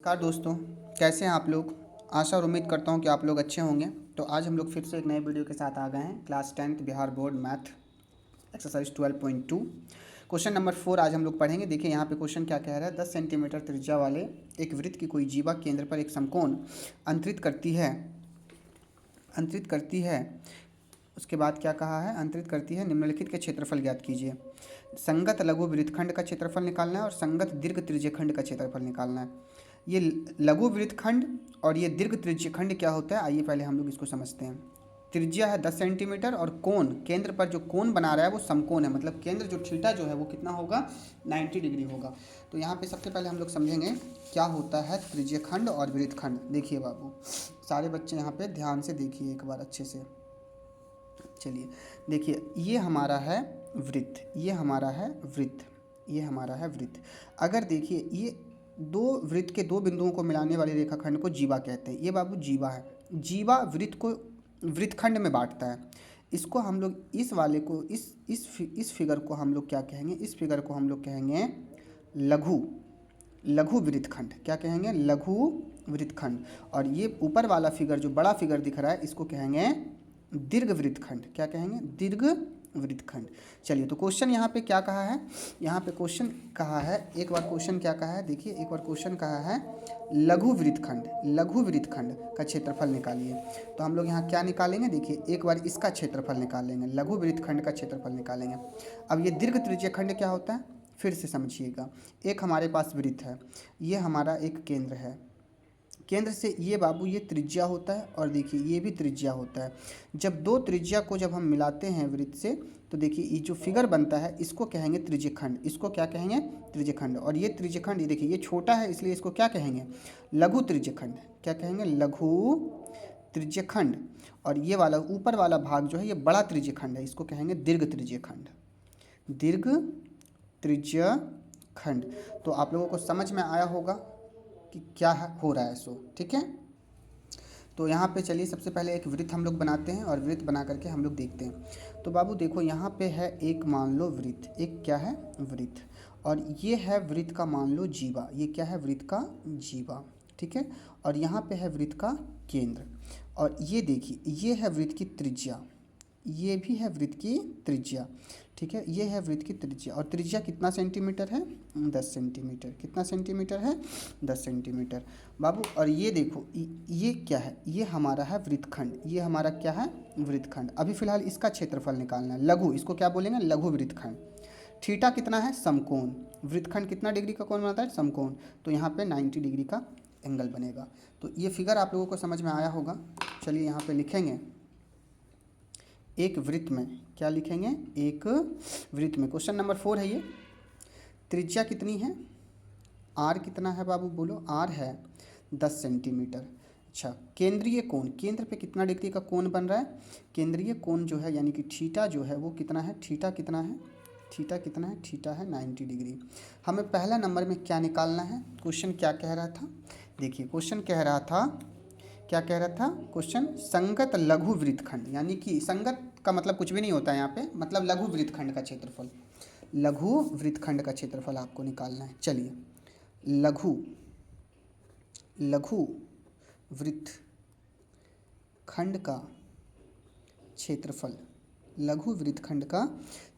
नमस्कार दोस्तों, कैसे हैं आप लोग। आशा और उम्मीद करता हूं कि आप लोग अच्छे होंगे। तो आज हम लोग फिर से एक नए वीडियो के साथ आ गए हैं। Class 10th Bihar board math exercise 12.2 question number 4 आज हम लोग पढ़ेंगे। देखिए यहाँ पे क्वेश्चन क्या कह रहा है। 10 सेंटीमीटर त्रिज्या वाले एक वृत्त की कोई जीवा केंद्र पर एक समकोण अंतरित करती है। उसके बाद क्या कहा है, अंतरित करती है। निम्नलिखित के क्षेत्रफल ज्ञात कीजिए। संगत लघु वृत्तखंड का क्षेत्रफल निकालना है और संगत दीर्घ त्रिज्यखंड का क्षेत्रफल निकालना है। ये लघु वृत्तखंड और ये दीर्घ त्रिज्यखंड क्या होता है, आइए पहले हम लोग इसको समझते हैं। त्रिज्या है 10 सेंटीमीटर और कोण, केंद्र पर जो कोण बना रहा है वो समकोण है, मतलब केंद्र जो थीटा जो है वो कितना होगा, 90 डिग्री होगा। तो यहाँ पे सबसे पहले हम लोग समझेंगे क्या होता है त्रिज्यखंड और वृत्तखंड। देखिए बाबू, सारे बच्चे यहाँ पे ध्यान से देखिए एक बार अच्छे से। चलिए देखिए, ये हमारा है वृत्त, ये हमारा है वृत्त, ये हमारा है वृत्त। अगर देखिए ये दो वृत्त के दो बिंदुओं को मिलाने वाले रेखाखंड को जीवा कहते हैं। ये बाबू जीवा है। जीवा वृत्त को वृत्तखंड में बांटता है। इसको हम लोग इस वाले को इस फिगर को हम लोग क्या कहेंगे, इस फिगर को हम लोग कहेंगे लघु लघु वृत्तखंड। क्या कहेंगे, लघु वृत्तखंड। और ये ऊपर वाला फिगर जो बड़ा फिगर दिख रहा है इसको कहेंगे दीर्घ वृत्तखंड। क्या कहेंगे, दीर्घ वृत्तखंड। चलिए तो क्वेश्चन यहाँ पे क्या कहा है, यहाँ पे क्वेश्चन कहा है, एक बार क्वेश्चन क्या कहा है देखिए, एक बार क्वेश्चन कहा है लघु वृत्तखंड का क्षेत्रफल निकालिए। तो हम लोग यहाँ क्या निकालेंगे, देखिए एक बार इसका क्षेत्रफल निकालेंगे, लघु वृत्तखंड का क्षेत्रफल निकालेंगे। अब ये दीर्घ त्रिज्यखंड क्या होता है, फिर से समझिएगा। एक हमारे पास वृत्त है, ये हमारा एक केंद्र है। केंद्र से ये बाबू ये त्रिज्या होता है और देखिए ये भी त्रिज्या होता है। जब दो त्रिज्या को जब हम मिलाते हैं वृत्त से, तो देखिए ये जो फिगर बनता है इसको कहेंगे त्रिज्यखंड। इसको क्या कहेंगे, त्रिज्यखंड। और ये त्रिज्यखंड, ये देखिए ये छोटा है इसलिए इसको क्या कहेंगे, लघु त्रिज्यखंड। क्या कहेंगे, लघु त्रिज्यखंड। और ये वाला ऊपर वाला भाग जो है ये बड़ा त्रिज्यखंड है, इसको कहेंगे दीर्घ त्रिज्यखंड, दीर्घ त्रिज्यखंड। तो आप लोगों को समझ में आया होगा कि क्या हो रहा है सो, ठीक है। तो यहाँ पे चलिए सबसे पहले एक वृत्त हम लोग बनाते हैं और वृत्त बना करके हम लोग देखते हैं। तो बाबू देखो यहाँ पे है एक, मान लो वृत्त, एक क्या है वृत्त, और ये है वृत्त का मान लो जीवा। ये क्या है, वृत्त का जीवा, ठीक है। और यहाँ पे है वृत्त का केंद्र। और ये देखिए ये है वृत्त की त्रिज्या, ये भी है वृत्त की त्रिज्या, ठीक है। ये है वृत्त की त्रिज्या और त्रिज्या कितना सेंटीमीटर है, 10 सेंटीमीटर। कितना सेंटीमीटर है, 10 सेंटीमीटर बाबू। और ये देखो ये क्या है, ये हमारा है वृत्तखंड। ये हमारा क्या है, वृत्तखंड। अभी फिलहाल इसका क्षेत्रफल निकालना है, लघु, इसको क्या बोलेंगे, लघु वृत्तखंड। थीटा कितना है, समकोण। वृत्तखंड कितना डिग्री का कोण बनाता है, समकोण। तो यहाँ पे 90 डिग्री का एंगल बनेगा। तो ये फिगर आप लोगों को समझ में आया होगा। चलिए यहाँ पे लिखेंगे एक वृत्त में, क्या लिखेंगे, एक वृत्त में। क्वेश्चन नंबर 4 है ये। त्रिज्या कितनी है, आर कितना है बाबू, बोलो। आर है 10 सेंटीमीटर। अच्छा, केंद्रीय कोण, केंद्र पे कितना डिग्री का कोण बन रहा है, केंद्रीय कोण जो है यानी कि थीटा जो है वो कितना है, थीटा कितना है, थीटा कितना है, थीटा है 90 डिग्री। हमें पहला नंबर में क्या निकालना है, क्वेश्चन क्या कह रहा था, देखिए क्वेश्चन कह रहा था, क्या कह रहा था क्वेश्चन, संगत लघु वृत्तखंड, यानी कि संगत का मतलब कुछ भी नहीं होता है यहाँ पे, मतलब लघु वृत्तखंड का क्षेत्रफल, लघु वृत्तखंड का क्षेत्रफल आपको निकालना है। चलिए लघु लघु वृत्तखंड का क्षेत्रफल, लघु वृत्तखंड का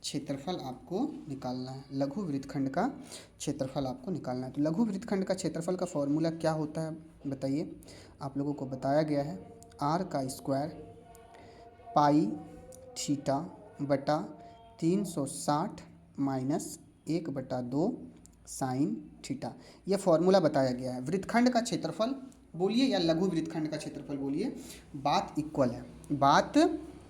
क्षेत्रफल आपको निकालना है, लघु वृत्तखंड का क्षेत्रफल आपको निकालना है। तो लघु वृत्तखंड का क्षेत्रफल का फॉर्मूला क्या होता है बताइए, आप लोगों को बताया गया है, आर का स्क्वायर पाई थीटा बटा 360 माइनस 1/2 साइन थीटा। यह फॉर्मूला बताया गया है। वृत्तखंड का क्षेत्रफल बोलिए या लघु वृत्तखंड का क्षेत्रफल बोलिए, बात इक्वल है, बात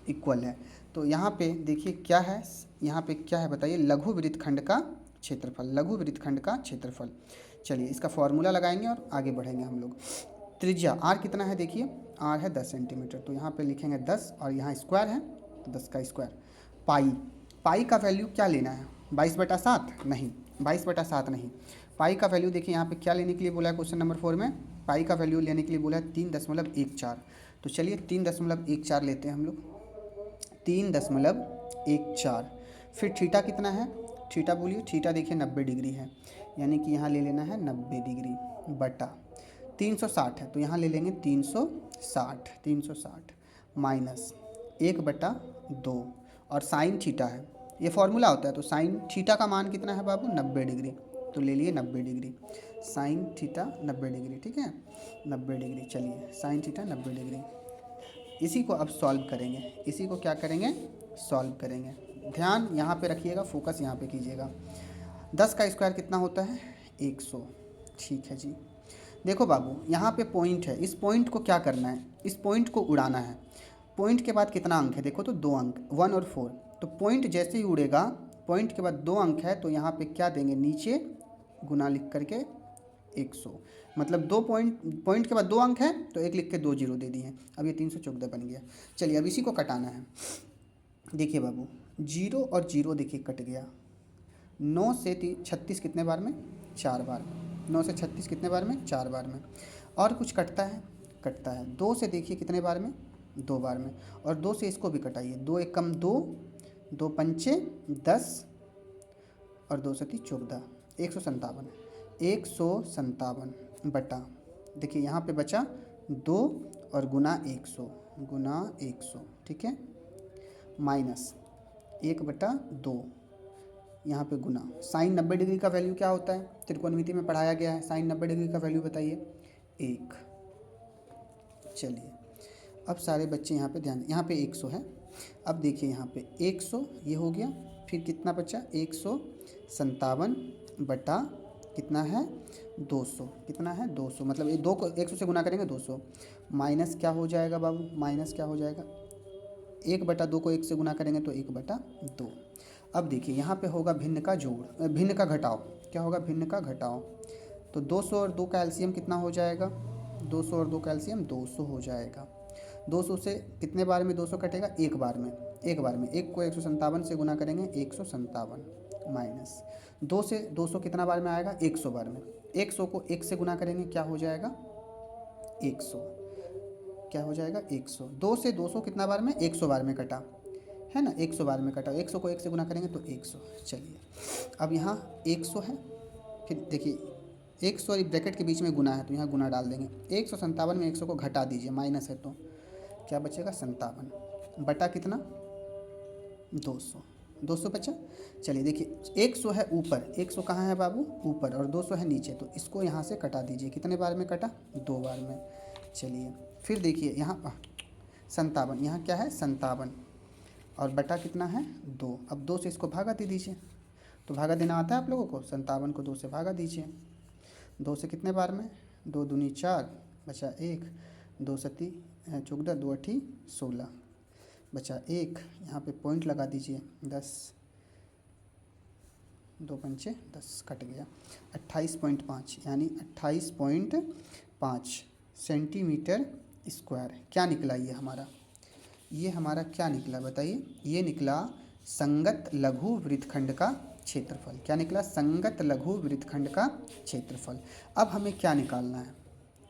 इक्वल है। तो यहाँ पे देखिए क्या है, यहाँ पे क्या है बताइए, लघु वृत्तखंड का क्षेत्रफल, लघु वृत्तखंड का क्षेत्रफल। चलिए इसका फॉर्मूला लगाएंगे और आगे बढ़ेंगे हम लोग। त्रिज्या आर कितना है, देखिए आर है 10 सेंटीमीटर, तो यहाँ पे लिखेंगे 10 और यहाँ स्क्वायर है तो 10 का स्क्वायर। पाई, पाई का वैल्यू क्या लेना है, 22/7 नहीं, 22/7 नहीं। पाई का वैल्यू देखिए यहाँ पे क्या लेने के लिए बोला है क्वेश्चन नंबर 4 में, पाई का वैल्यू लेने के लिए बोला है 3.14। तो चलिए 3.14 लेते हैं हम लोग, 3.14। फिर थीटा कितना है, थीटा बोलिए, थीटा देखिए 90 डिग्री है, यानी कि यहाँ ले लेना है 90 डिग्री बटा 360 है तो यहाँ ले लेंगे 360 माइनस 1/2 और साइन थीटा है, ये फॉर्मूला होता है। तो साइन थीटा का मान कितना है बाबू? 90 डिग्री। तो ले लिए 90 डिग्री, साइन थीटा 90 डिग्री, ठीक है, 90 डिग्री। चलिए साइन थीटा 90 डिग्री। इसी को अब सॉल्व करेंगे, इसी को क्या करेंगे? सॉल्व करेंगे। ध्यान यहाँ पे रखिएगा, फोकस यहाँ पे कीजिएगा। 10 का स्क्वायर कितना होता है? 100। ठीक है जी। देखो बाबू, यहाँ पे पॉइंट है, इस पॉइंट को क्या करना है? इस पॉइंट को उड़ाना है। पॉइंट के बाद कितना अंक है? देखो तो 2 अंक, 1 और 4। तो पॉइंट जैसे ही उड़ेगा, पॉइंट के बाद 2 अंक है तो यहाँ पे क्या देंगे? नीचे गुना लिख करके 100। मतलब 2 पॉइंट के बाद 2 अंक है तो 1 लिख के 2 जीरो दे दिए। अब ये 314 बन गया। चलिए अब इसी को कटाना है। देखिए बाबू, 0 और 0 देखिए कट गया। 9 से 36 कितने बार में? 4 बार। 9 से 36 कितने बार में? 4 बार में। और कुछ कटता है? कटता है। 2 से देखिए कितने बार में? 2 बार में। और 2 से इसको भी कटाइए। 2 एक कम 2, 2 पंचे 10 और 2 सती 14, 157। 157 बटा, देखिए यहाँ पे बचा 2 और गुना 100, ठीक है, माइनस 1/2, यहाँ पे गुना। साइन 90 डिग्री का वैल्यू क्या होता है? त्रिकोणमिति में पढ़ाया गया है। साइन 90 डिग्री का वैल्यू बताइए? 1। चलिए अब सारे बच्चे यहाँ पे ध्यान, यहाँ पे 100 है। अब देखिए यहाँ पे 100 ये हो गया, फिर कितना बचा? 157 बटा कितना है? 200। कितना है? 200। मतलब ये 2 को 100 से गुना करेंगे 200, माइनस क्या हो जाएगा बाबू? माइनस क्या हो जाएगा? 1/2 को 1 से गुना करेंगे तो 1/2। अब देखिए यहाँ पे होगा भिन्न का जोड़, भिन्न का घटाव। क्या होगा? भिन्न का घटाव। तो 200 और 2 का एलसीएम कितना हो जाएगा? 200 और 2 का एलसीएम 200 हो जाएगा। 200 से कितने बार में 200 कटेगा? एक बार में। एक बार में 1 को 157 से गुना करेंगे 157, माइनस 2 से 200 कितना बार में आएगा? 100 बार में। 100 को 1 से गुना करेंगे क्या हो जाएगा? 100। क्या हो जाएगा? 100। 2 से 200 कितना बार में? 100 बार में कटा है ना, 100 बार में कटा। 100 को 1 से गुना करेंगे तो 100। चलिए अब यहाँ 100 है, फिर देखिए 100 ब्रैकेट के बीच में गुना है तो यहाँ गुना डाल देंगे। 157 में 100 को घटा दीजिए, माइनस है तो क्या बचेगा? 57 बटा कितना? 200। 200 बचा। चलिए देखिए 100 है ऊपर, 100 कहाँ है बाबू? ऊपर, और 200 है नीचे, तो इसको यहाँ से कटा दीजिए। कितने बार में कटा? 2 बार में। चलिए फिर देखिए यहाँ 57, यहाँ क्या है? 57 और बटा कितना है? 2। अब 2 से इसको भागा दे दीजिए। तो भागा देना आता है आप लोगों को? 57 को 2 से भागा दीजिए। 2 से कितने बार में? 2 दूनी 4, बचा 1, 2 सती 14, 2 अठी 16, बचा 1। यहाँ पे पॉइंट लगा दीजिए 10, 2 पंचे 10, कट गया। 28.5 यानी 28.5 सेंटीमीटर स्क्वायर। क्या निकला ये हमारा? ये हमारा क्या निकला बताइए? ये निकला संगत लघु वृत्तखंड का क्षेत्रफल। क्या निकला? संगत लघु वृत्तखंड का क्षेत्रफल। अब हमें क्या निकालना है?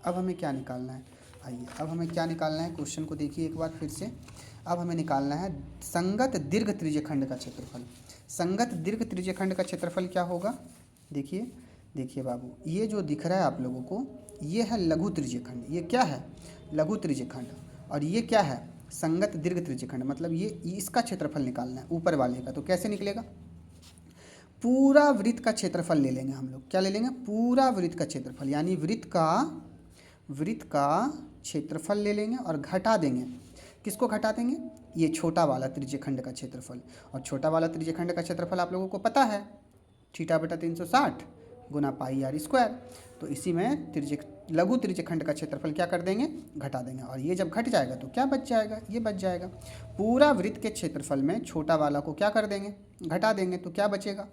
अब हमें क्या निकालना है? आइए अब हमें क्या निकालना है? क्वेश्चन को देखिए एक बार फिर से। अब हमें निकालना है संगत दीर्घ त्रिज्यखंड का क्षेत्रफल। संगत दीर्घ त्रिज्यखंड का क्षेत्रफल क्या होगा? देखिए देखिए बाबू, ये जो दिख रहा है आप लोगों को, ये है लघु त्रिज्यखंड। ये क्या है? लघु त्रिज्यखंड। और ये क्या है? संगत दीर्घ त्रिज्यखंड। मतलब ये इसका क्षेत्रफल निकालना है ऊपर वाले का। तो कैसे निकलेगा? पूरा वृत्त का क्षेत्रफल ले लेंगे हम लोग। क्या ले लेंगे? पूरा वृत्त का क्षेत्रफल, यानी वृत्त का क्षेत्रफल ले लेंगे और घटा देंगे। किसको घटा देंगे? ये छोटा वाला त्रिज्यखंड का क्षेत्रफल। और छोटा वाला त्रिज्यखंड का क्षेत्रफल आप लोगों को पता है, θ/360 गुना पाई r स्क्वायर। तो इसी में लघु त्रिज्यखंड का क्षेत्रफल क्या कर देंगे? घटा देंगे। और ये जब घट जाएगा तो क्या बच जाएगा? ये बच जाएगा। पूरा वृत्त के क्षेत्रफल में छोटा वाला को क्या कर देंगे? घटा देंगे। तो क्या बचेगा?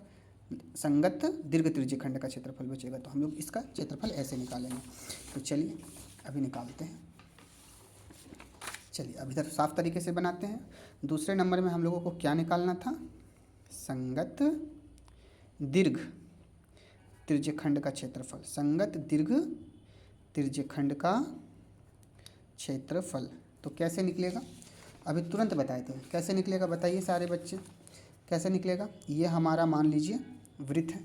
संगत दीर्घ त्रिज्यखंड का क्षेत्रफल बचेगा। तो हम लोग इसका क्षेत्रफल ऐसे निकालेंगे। तो चलिए अभी निकालते हैं। चलिए अब इधर साफ तरीके से बनाते हैं। दूसरे नंबर में हम लोगों को क्या निकालना था? संगत दीर्घ त्रिज्यखंड का क्षेत्रफल। संगत दीर्घ त्रिज्यखंड का क्षेत्रफल। तो कैसे निकलेगा? अभी तुरंत बताए थे। कैसे निकलेगा बताइए सारे बच्चे, कैसे निकलेगा? ये हमारा मान लीजिए वृत्त है,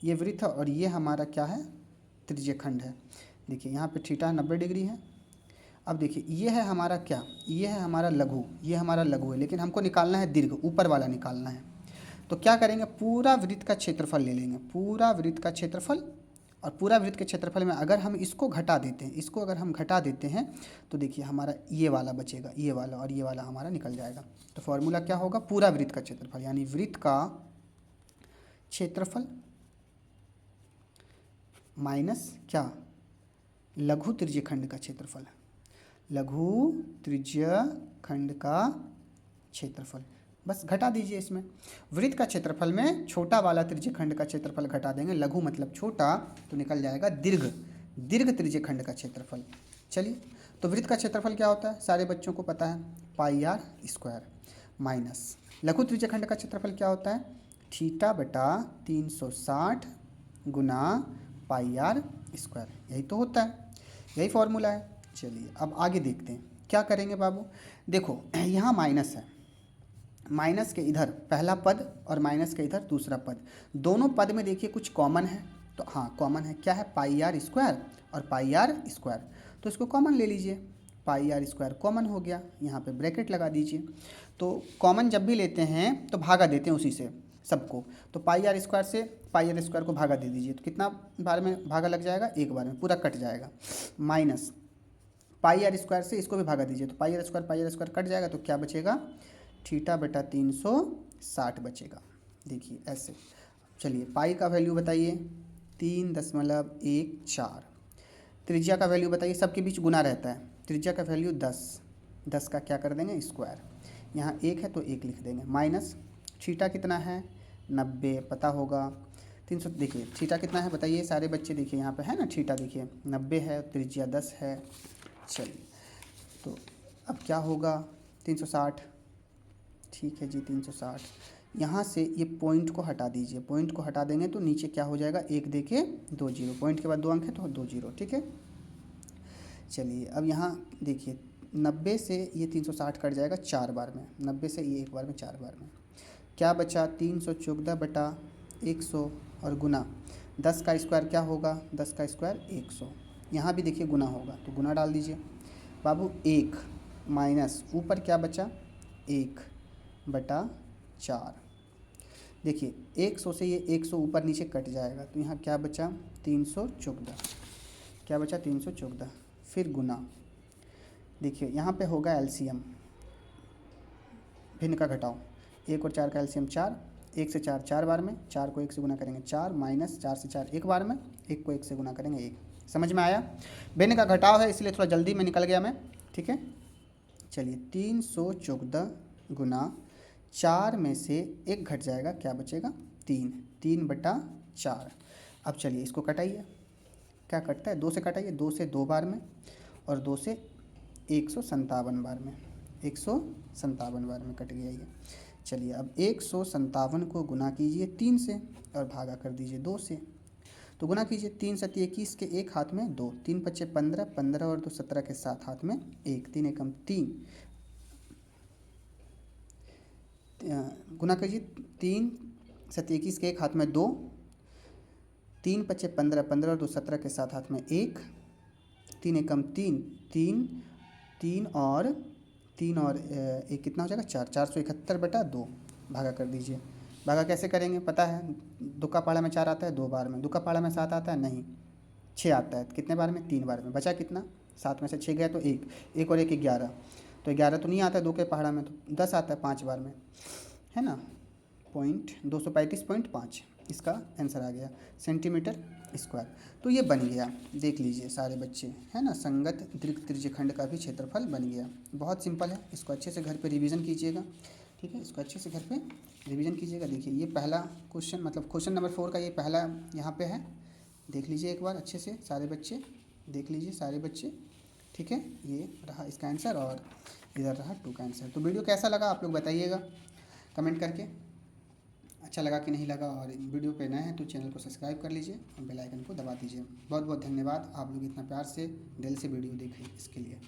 ये वृत्त है, और ये हमारा क्या है? त्रिज्यखंड है। देखिए यहाँ पे थीटा 90 डिग्री है। अब देखिए ये है हमारा क्या, ये है हमारा लघु, ये हमारा लघु है, लेकिन हमको निकालना है दीर्घ, ऊपर वाला निकालना है। तो क्या करेंगे, पूरा वृत्त का क्षेत्रफल ले लेंगे, पूरा वृत्त का क्षेत्रफल। और पूरा वृत्त के क्षेत्रफल में अगर हम इसको घटा देते हैं, इसको अगर हम घटा देते हैं तो देखिए हमारा ये वाला बचेगा, ये वाला और ये वाला हमारा निकल जाएगा। तो फॉर्मूला क्या होगा, पूरा वृत्त का क्षेत्रफल, यानी वृत्त का क्षेत्रफल माइनस क्या, लघु त्रिज्यखंड का क्षेत्रफल, लघु त्रिज्यखंड का क्षेत्रफल। बस घटा दीजिए इसमें, वृत्त का क्षेत्रफल में छोटा वाला त्रिज्यखंड का क्षेत्रफल घटा देंगे, लघु मतलब छोटा, तो निकल जाएगा दीर्घ, दीर्घ त्रिज्यखंड का क्षेत्रफल। चलिए, तो वृत्त का क्षेत्रफल क्या होता है, सारे बच्चों को पता है, पाई आर स्क्वायर, माइनस लघु त्रिज्यखंड का क्षेत्रफल क्या होता है, थीटा बटा 360 गुना पाई आर स्क्वायर। यही तो होता है, यही फॉर्मूला है। चलिए अब आगे देखते हैं क्या करेंगे बाबू। देखो यहाँ माइनस है, माइनस के इधर पहला पद और माइनस के इधर दूसरा पद, दोनों पद में देखिए कुछ कॉमन है। तो हाँ कॉमन है, क्या है, पाई आर स्क्वायर और पाई आर स्क्वायर। तो इसको कॉमन ले लीजिए, पाई आर स्क्वायर कॉमन हो गया, यहाँ पे ब्रैकेट लगा दीजिए। तो कॉमन जब भी लेते हैं तो भागा देते हैं उसी से सबको। तो पाई आर स्क्वायर से पाई आर स्क्वायर को भागा दे दीजिए, तो कितना बार में भागा लग जाएगा, एक बार में, पूरा कट जाएगा। माइनस पाई आर स्क्वायर से इसको भी भागा दीजिए, तो पाई आर स्क्वायर कट जाएगा, तो क्या बचेगा, थीटा बटा 360 बचेगा। देखिए ऐसे। चलिए पाई का वैल्यू बताइए, 3.14। त्रिज्या का वैल्यू बताइए, सबके बीच गुना रहता है, त्रिज्या का वैल्यू 10, 10 का क्या कर देंगे स्क्वायर, यहाँ 1 है तो 1 लिख देंगे, माइनस थीटा कितना है 90 पता होगा, 300। देखिए थीटा कितना है बताइए सारे बच्चे, देखिए यहाँ पे है ना थीटा, देखिए 90 है, त्रिज्या 10 है। चलिए तो अब क्या होगा, 360, ठीक है जी 360। यहाँ से ये पॉइंट को हटा दीजिए, पॉइंट को हटा देंगे तो नीचे क्या हो जाएगा, एक देखिए 2 जीरो, पॉइंट के बाद 2 अंक है तो 2 जीरो, ठीक है। चलिए अब यहाँ देखिए 90 से ये 360 कट जाएगा 4 बार में, 90 से ये एक बार में 4 बार में, क्या बचा 314 बटा 100 और गुना 10 का स्क्वायर क्या होगा, 10 का स्क्वायर 100। यहाँ भी देखिए गुना होगा तो गुना डाल दीजिए बाबू, 1 माइनस ऊपर क्या बचा 1 बटा 4। देखिए 100 से ये 100 ऊपर नीचे कट जाएगा, तो यहाँ क्या बचा 314, क्या बचा 314, फिर गुना। देखिए यहाँ पे होगा एलसीएम, भिन्न का घटाओ, 1 और 4 का एलसीएम 4, 1 से 4 4 बार में, 4 को 1 से गुना करेंगे 4, माइनस 4 से 4 एक बार में, 1 को 1 से गुना करेंगे 1। समझ में आया, भिन्न का घटाव है इसलिए थोड़ा जल्दी में निकल गया मैं, ठीक है। चलिए 314 गुना 4 में से 1 घट जाएगा, क्या बचेगा 3, 3 बटा 4। अब चलिए इसको कटाइए, क्या कटता है 2 से कटाइए, 2 से 2 बार में और 2 से 157 बार में, 157 बार में कट गया ये। चलिए अब 157 को गुना कीजिए 3 से और भागा कर दीजिए 2 से। तो गुना कीजिए, 3 सत्ती 21 के एक हाथ में 2, 3 पच्चे 15, 15 और 2 17 के साथ हाथ में 1, 3 एकम 3, गुना कीजिए, 3 सत्ती 21 के एक हाथ में 2, 3 पच्चे 15, 15 और 2 17 के साथ हाथ में 1, 3 एकम 3, 3 3 और 3 और एक कितना हो जाएगा 4, 471 बटा 2, भागा कर दीजिए। भागा कैसे करेंगे पता है, दुक्का पाड़ा में 4 आता है 2 बार में, दुक्का पाड़ा में 7 आता है नहीं, 6 आता है, कितने बार में 3 बार में, बचा कितना 7 में से 6 गया तो 1, 1 और 1 11, तो 11 तो नहीं आता है 2 के पहाड़ा में, तो 10 आता है 5 बार में, है ना, पॉइंट 235.5 इसका आंसर आ गया सेंटीमीटर स्क्वायर। तो ये बन गया, देख लीजिए सारे बच्चे, है ना, संगत दीर्घ त्रिज्यखंड का भी क्षेत्रफल बन गया। बहुत सिंपल है, इसको अच्छे से घर पे रिवीजन कीजिएगा, ठीक है, इसको अच्छे से घर पे रिवीजन कीजिएगा। देखिए ये पहला क्वेश्चन, मतलब क्वेश्चन नंबर 4 का ये पहला यहाँ पे है, देख लीजिए एक बार अच्छे से सारे बच्चे, देख लीजिए सारे बच्चे, ठीक है। ये रहा इसका आंसर और इधर रहा 2 का आंसर। तो वीडियो कैसा लगा आप लोग बताइएगा कमेंट करके, अच्छा लगा कि नहीं लगा, और वीडियो पे नए हैं तो चैनल को सब्सक्राइब कर लीजिए और बेल आइकन को दबा दीजिए। बहुत बहुत धन्यवाद, आप लोग इतना प्यार से दिल से वीडियो देखें इसके लिए।